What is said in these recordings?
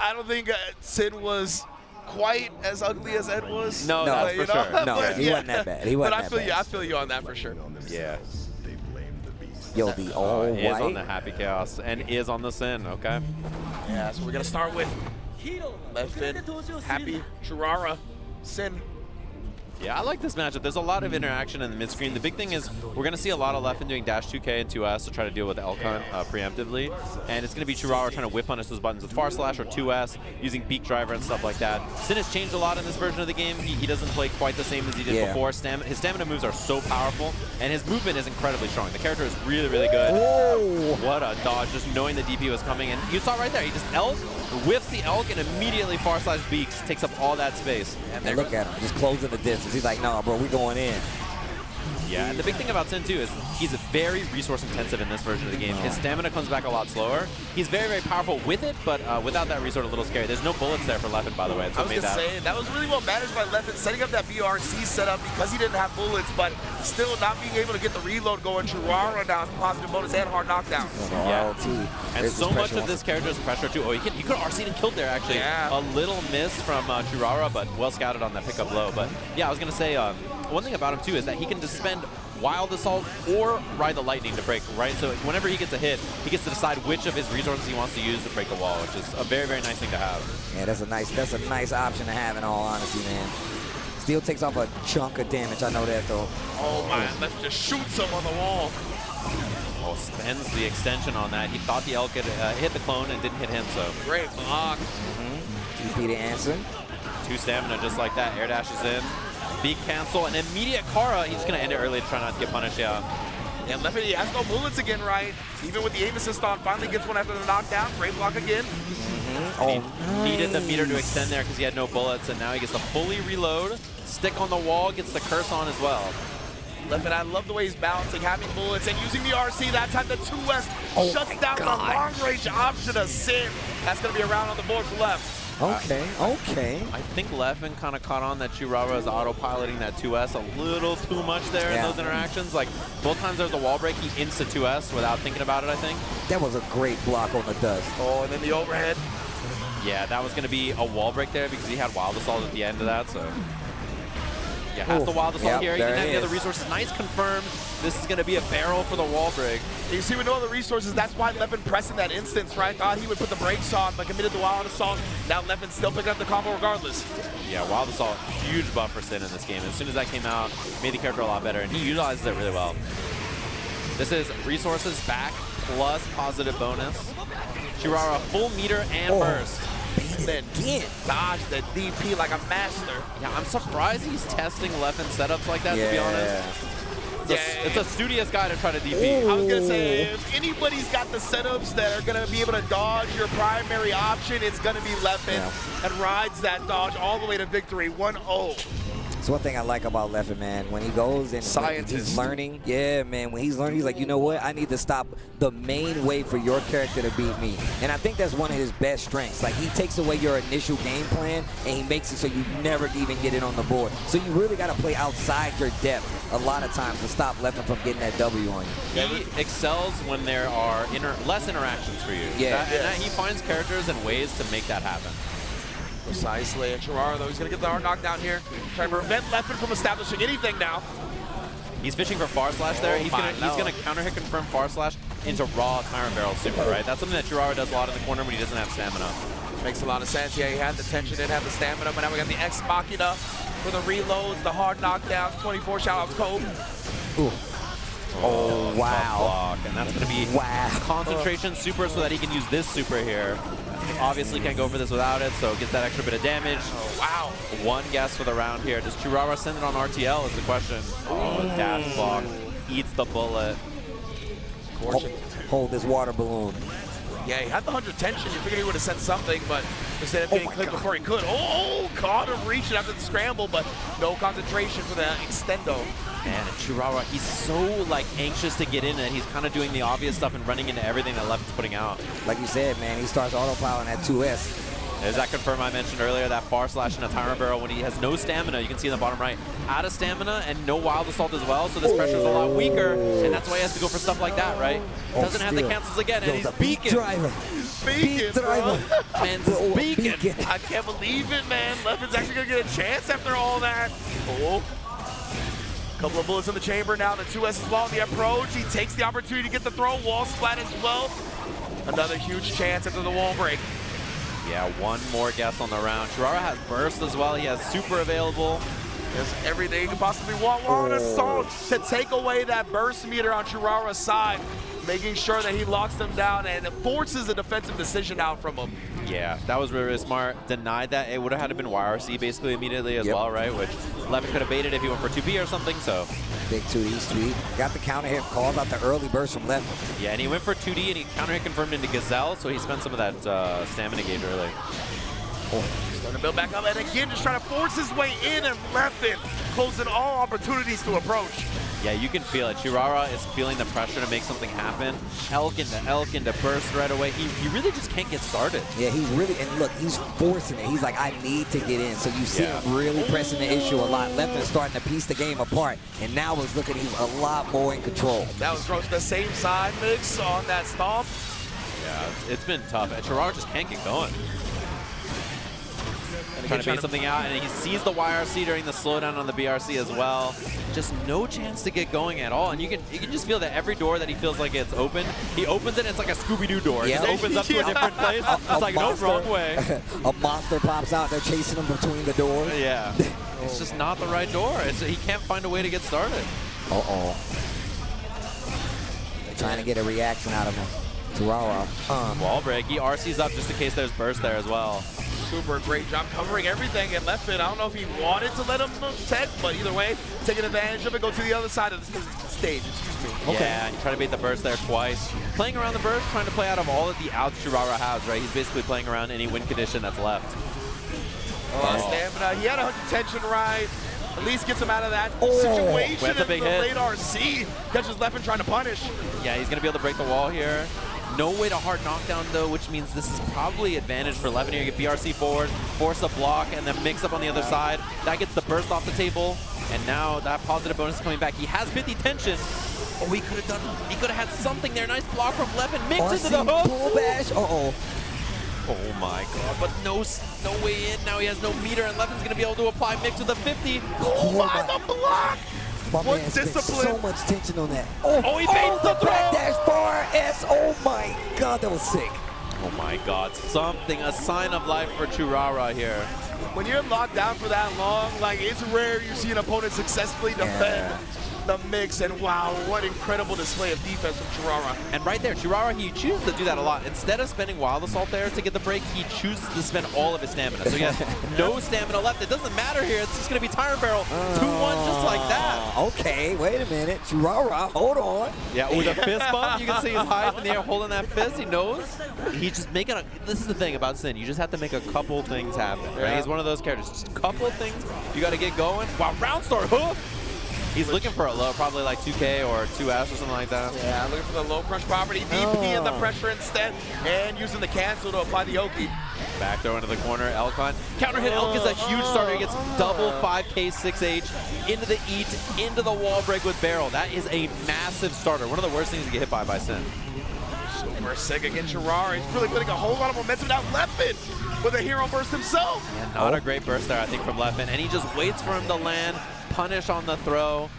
I don't think Sin was quite as ugly as Ed was. No, that's for sure. No, he wasn't that bad. He wasn't that bad. I feel you on that for sure. Yeah. Yo, the all white. Is on the Happy Chaos and is on the Sin, okay? Yeah, so we're going to start with Leffen, Happy, Tyurara, Sin. Yeah, I like this matchup. There's a lot of interaction in the mid-screen. The big thing is we're going to see a lot of Leffen doing dash 2K and 2S to try to deal with Elk Hunt preemptively. And it's going to be Tyurara trying to whip punish those buttons with far slash or 2S, using beak driver and stuff like that. Sin has changed a lot in this version of the game. He doesn't play quite the same as he did before. His stamina moves are so powerful, and his movement is incredibly strong. The character is really, really good. Whoa. What a dodge, just knowing the DP was coming. And you saw right there, he just Elk, whiffs the Elk, and immediately far slash beaks, takes up all that space. And look at him, just closing the distance. He's like, no, bro, we going in. Yeah, and the big thing about Sin, too, is he's very resource-intensive in this version of the game. His stamina comes back a lot slower. He's very, very powerful with it, but without that resource, a little scary. There's no bullets there for Leffen, by the way. I was going to say, that was really well managed by Leffen, setting up that BRC setup because he didn't have bullets, but still not being able to get the reload going. Tyurara now has positive bonus and hard knockdown. Yeah, and so much of this character is pressure, too. Oh, he could have RC'd and killed there, actually. Yeah. A little miss from Tyurara, but well scouted on that pickup low. But, yeah, I was going to say, one thing about him, too, is that he can just spend Wild Assault or Ride the Lightning to break, right? So whenever he gets a hit, he gets to decide which of his resources he wants to use to break the wall, which is a very, very nice thing to have. Yeah, that's a nice option to have, in all honesty, man. Still takes off a chunk of damage, I know that, though. Oh, my, Leffen just shoots him on the wall. Oh, spends the extension on that. He thought the Elk had hit the clone and didn't hit him, so. Great block. TP to answer. 2 stamina just like that. Air dashes in. Beak cancel, and immediate Kara. He's just going to end it early to try not to get punished, yeah. And Leffen, he has no bullets again, right? Even with the aim assist on, finally gets one after the knockdown. Great block again. He needed the meter to extend there because he had no bullets, and now he gets to fully reload. Stick on the wall, gets the curse on as well. Leffen, I love the way he's balancing, having bullets, and using the RC. That time the 2S shuts down the long-range option of Sin. That's going to be a round on the board for Leff. Okay. I think Leffen kind of caught on that Tyurara is autopiloting that 2S a little too much there in those interactions. Like, both times there was a wall break, he insta 2S without thinking about it, I think. That was a great block on the dust. Oh, and then the overhead. Yeah, that was going to be a wall break there because he had Wild Assault at the end of that, so. Yeah, has the Wild Assault here. He didn't have any other resources. Nice confirmed. This is going to be a barrel for the wall break. You see, with no other resources, that's why Leffen pressed in that instance, right? Thought he would put the brakes on, but committed the Wild Assault. Now Leffen still picking up the combo regardless. Yeah, Wild Assault, huge buff for Sin in this game. As soon as that came out, made the character a lot better, and he utilizes it really well. This is resources back plus positive bonus. Tyurara, full meter and burst. And then dodge the DP like a master. Yeah, I'm surprised he's testing Leffen setups like that, to be honest. It's a studious guy to try to DP. I was going to say, if anybody's got the setups that are going to be able to dodge your primary option, it's going to be Leffen, and rides that dodge all the way to victory, 1-0. It's one thing I like about Leffen, man. When he goes and he's learning, when he's learning, he's like, you know what? I need to stop the main way for your character to beat me. And I think that's one of his best strengths. Like, he takes away your initial game plan, and he makes it so you never even get it on the board. So you really got to play outside your depth a lot of times to stop Leffen from getting that W on you. He excels when there are less interactions for you. He finds characters and ways to make that happen. Precisely. And Tyurara, though, he's going to get the hard knockdown here. Trying to prevent Leffen from establishing anything now. He's fishing for far slash there. He's gonna counter hit confirm far slash into raw Tyrant Barrel super, right? That's something that Tyurara does a lot in the corner when he doesn't have stamina. Makes a lot of sense. Yeah, he had the tension, didn't have the stamina, but now we got the Ex Machina for the reloads, the hard knockdowns, 24 shout-outs, Cole. Oh, wow. Block. And that's going to be concentration super so that he can use this super here. Obviously can't go for this without it, so gets that extra bit of damage. Oh, wow. One guess for the round here. Does Tyurara send it on RTL is the question. Oh, dash block. Eats the bullet. Hold this water balloon. Yeah, he had the 100 tension. You figured he would have sent something, but instead of getting clipped before he could. Caught him reaching after the scramble, but no concentration for the extendo. Man, and Tyurara, he's so anxious to get in that he's kind of doing the obvious stuff and running into everything that Leffen's putting out. Like you said, man, he starts autopiloting that 2S. There's that confirm I mentioned earlier, that far slash in a Tyrant Barrel when he has no stamina. You can see in the bottom right, out of stamina and no Wild Assault as well, so this pressure is a lot weaker, and that's why he has to go for stuff like that, right? Doesn't have the cancels again, and he's beaking. Driver. Beak driver. Man's beaking. Sneaking. I can't believe it, man. Leffen's actually going to get a chance after all that. Oh. Couple of bullets in the chamber now. The 2S as well on the approach. He takes the opportunity to get the throw. Wall splat as well. Another huge chance after the wall break. Yeah, one more guess on the round. Tyurara has burst as well. He has super available. There's everything you can possibly want. We're on assault to take away that burst meter on Tyurara's side, making sure that he locks them down and forces a defensive decision out from him. Yeah, that was really, really smart. Denied that. It would have had to been YRC basically immediately as well, right? Which Leffen could have baited if he went for 2B or something, so. Big 2D sweep. Got the counter hit, calls out the early burst from Leffen. Yeah, and he went for 2D and he counter hit confirmed into Gazelle, so he spent some of that stamina gauge early. Starting to build back up, and again, just trying to force his way in, and Leffen closing all opportunities to approach. Yeah, you can feel it. Tyurara is feeling the pressure to make something happen. Elk into burst right away. He really just can't get started. Yeah, he's really, and look, he's forcing it. He's like, I need to get in. So you see him really pressing the issue a lot. Leffen's starting to piece the game apart, and now it's looking, he's a lot more in control. That was gross. The same side mix on that stomp. Yeah, it's been tough. And Tyurara just can't get going. Trying to bait something out, and he sees the YRC during the slowdown on the BRC as well. Just no chance to get going at all, and you can just feel that every door that he feels like it's open, he opens it, and it's like a Scooby-Doo door. It just opens up to a different place. It's like, no, wrong way. A monster pops out, they're chasing him between the doors. Yeah, it's just not the right door. He can't find a way to get started. They're trying to get a reaction out of him. Tyurara. Wall break. He RC's up just in case there's burst there as well. Super great job covering everything and Leffen. I don't know if he wanted to let him tech, but either way, taking advantage of it, go to the other side of the stage. Excuse me. Yeah, and try to bait the burst there twice. Playing around the burst, trying to play out of all of the outs Tyurara has, right? He's basically playing around any win condition that's left. Stamina. He had 100 tension right. At least gets him out of that situation. That's a big hit. Late RC catches Leffen trying to punish. Yeah, he's going to be able to break the wall here. No way to hard knockdown, though, which means this is probably advantage for Leffen here. You get BRC forward, force a block, and then mix up on the other side. That gets the burst off the table, and now that positive bonus is coming back. He has 50 tension. Oh, he could have had something there. Nice block from Leffen. Mix into the hook. Bull bash. Oh my god, but no way in. Now he has no meter, and Leffen's going to be able to apply mix with the 50. Oh my, the block! What discipline. So much tension on that. He baits the throw! Dash bar S. Oh my god, that was sick. Oh my god, a sign of life for Tyurara here. When you're locked down for that long, like, it's rare you see an opponent successfully defend the mix, and wow, what incredible display of defense from Tyurara. And right there, Tyurara, he chooses to do that a lot. Instead of spending Wild Assault there to get the break, he chooses to spend all of his stamina. So he has no stamina left. It doesn't matter here. It's just going to be Tyrant Barrel 2-1 just like that. Okay, wait a minute. Tyurara, hold on. Yeah, with a fist bump, you can see he's high up in the air holding that fist. He knows. He's just making this is the thing about Sin. You just have to make a couple things happen. Right? Yeah. He's one of those characters. Just a couple things you got to get going. Wow, round start hoof. He's looking for a low, probably like 2K or 2S or something like that. Yeah, looking for the low crunch property. VP in the pressure instead, and using the cancel to apply the Oki. Back throw into the corner, Elkon. Counter hit, Elk is a huge starter. He gets double 5K 6H into the eat, into the wall break with barrel. That is a massive starter. One of the worst things to get hit by Sin. Super sick against Tyurara. He's really putting a whole lot of momentum down Leffen with a hero burst himself. Yeah, not a great burst there, I think, from Leffen. And he just waits for him to land, punish on the throw.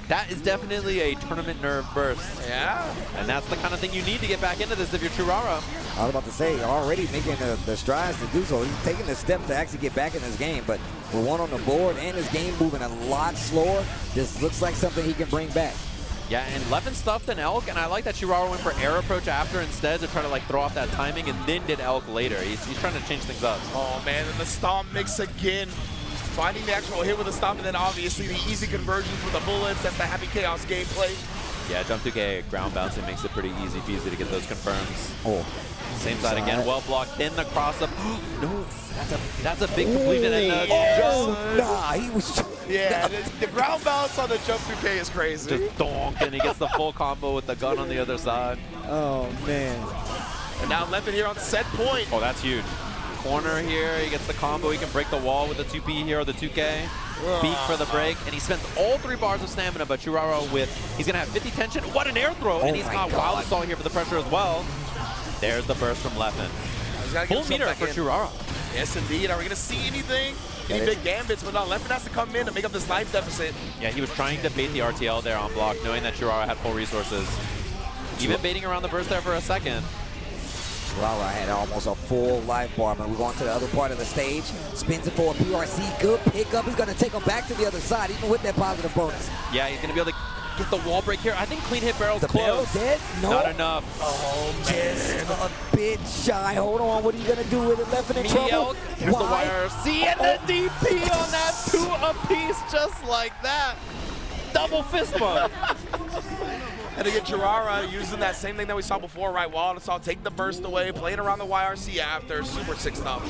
That is definitely a tournament nerve burst. Yeah. And that's the kind of thing you need to get back into this if you're Tyurara. I was about to say, already making the strides to do so. He's taking the steps to actually get back in this game, but with one on the board and his game moving a lot slower, this looks like something he can bring back. Yeah, and Leffen stuffed an Elk, and I like that Tyurara went for air approach after instead to try to like throw off that timing, and then did Elk later. He's trying to change things up. Oh man, and the stomp mix again. Finding the actual hit with the stomp, and then obviously the easy conversions with the bullets. That's the Happy Chaos gameplay. Yeah, jump 2K ground bouncing makes it pretty easy peasy to get those confirms. Same side again, well blocked. Then the cross up. No, that's a big completion. He was. Yeah, the ground bounce on the jump 2K is crazy. Just donk, and he gets the full combo with the gun on the other side. Oh man. And now Leffen here on set point. Oh, that's huge. Corner here, he gets the combo. He can break the wall with the 2P here or the 2K. Beak for the break, and he spends all 3 bars of stamina, but Tyurara he's going to have 50 tension. What an air throw, and he's got Wild Assault here for the pressure as well. There's the burst from Leffen. Full meter for Tyurara. Yes, indeed. Are we going to see anything? Any big gambits? But no, Leffen has to come in to make up this life deficit. Yeah, he was trying to bait the RTL there on block, knowing that Tyurara had full resources. Even baiting around the burst there for a second. Tyurara had almost a full life bar, but we're going to the other part of the stage. Spins it for a PRC. Good pickup. He's going to take him back to the other side, even with that positive bonus. Yeah, he's going to be able to get the wall break here. I think clean hit barrel's The close. barrel dead? No. Not enough. Oh, Just man. a bit shy. Hold on. What are you going to do with it? Leffen in trouble? There's the Why? YRC and the DP on that 2 apiece, just like that. Double fist bump. And again, Tyurara using that same thing that we saw before, right? Wild Assault, take the burst away, playing around the YRC after. Super sick stuff.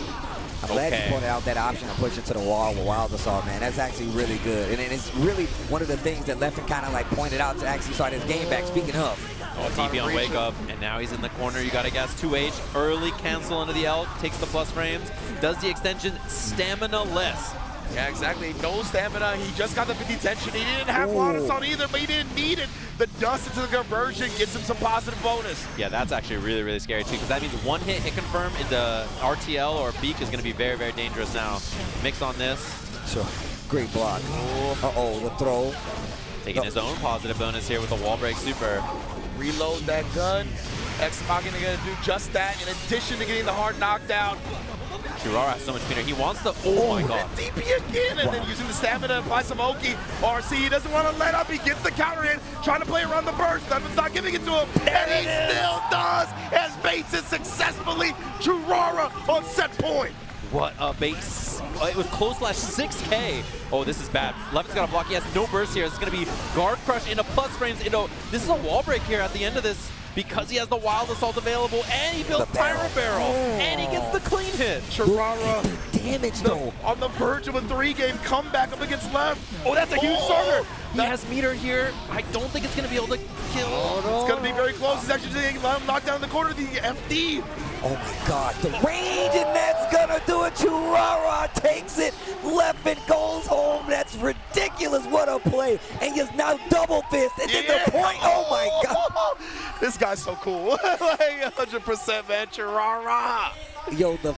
I'm glad you pointed out that option to push it to the wall with Wild Assault, man. That's actually really good. And it's really one of the things that Leffen kind of like pointed out to actually start his game back. Speaking of. Oh, DP on wake up, and now he's in the corner. You got to guess 2H. Early cancel into the L, takes the plus frames, does the extension stamina-less. Yeah, exactly. No stamina. He just got the 50 tension. He didn't have Wild Assault either, but he didn't need it. The dust into the conversion gets him some positive bonus. Yeah, that's actually really, really scary too, because that means one hit confirm into RTL or Beak is going to be very, very dangerous now. Mix on this. Sure. Great block. Uh-oh, the throw. Taking his own positive bonus here with the wall break super. Reload that gun. X-Machina gonna do just that in addition to getting the hard knockdown. Tyurara has so much meter. He wants the, oh my god. DP again, and then using the stamina to apply some Oki. RC, he doesn't want to let up. He gets the counter in, trying to play around the burst. Leffen's not giving it to him, and he still does, as baits it successfully. Tyurara on set point. What a base. It was close slash 6K. Oh, this is bad. Leffen's got a block. He has no burst here. It's going to be guard crush into plus frames. This is a wall break here at the end of this because he has the Wild Assault available, and he built Tyra Barrel, and he gets the clean hit. Tyurara Damage though. on the verge of a 3-game comeback up against Leff. Oh, that's a huge starter. He has meter here. I don't think it's going to be able to kill. It's going to be very close. He's actually knocked down in the corner. The FD. Oh my god, the range, and that's gonna do it. Tyurara takes it. Leffen goes home. That's ridiculous. What a play. And he's now double fist. And then the point. Oh my god. This guy's so cool. Like 100%, man. Tyurara. Yo, the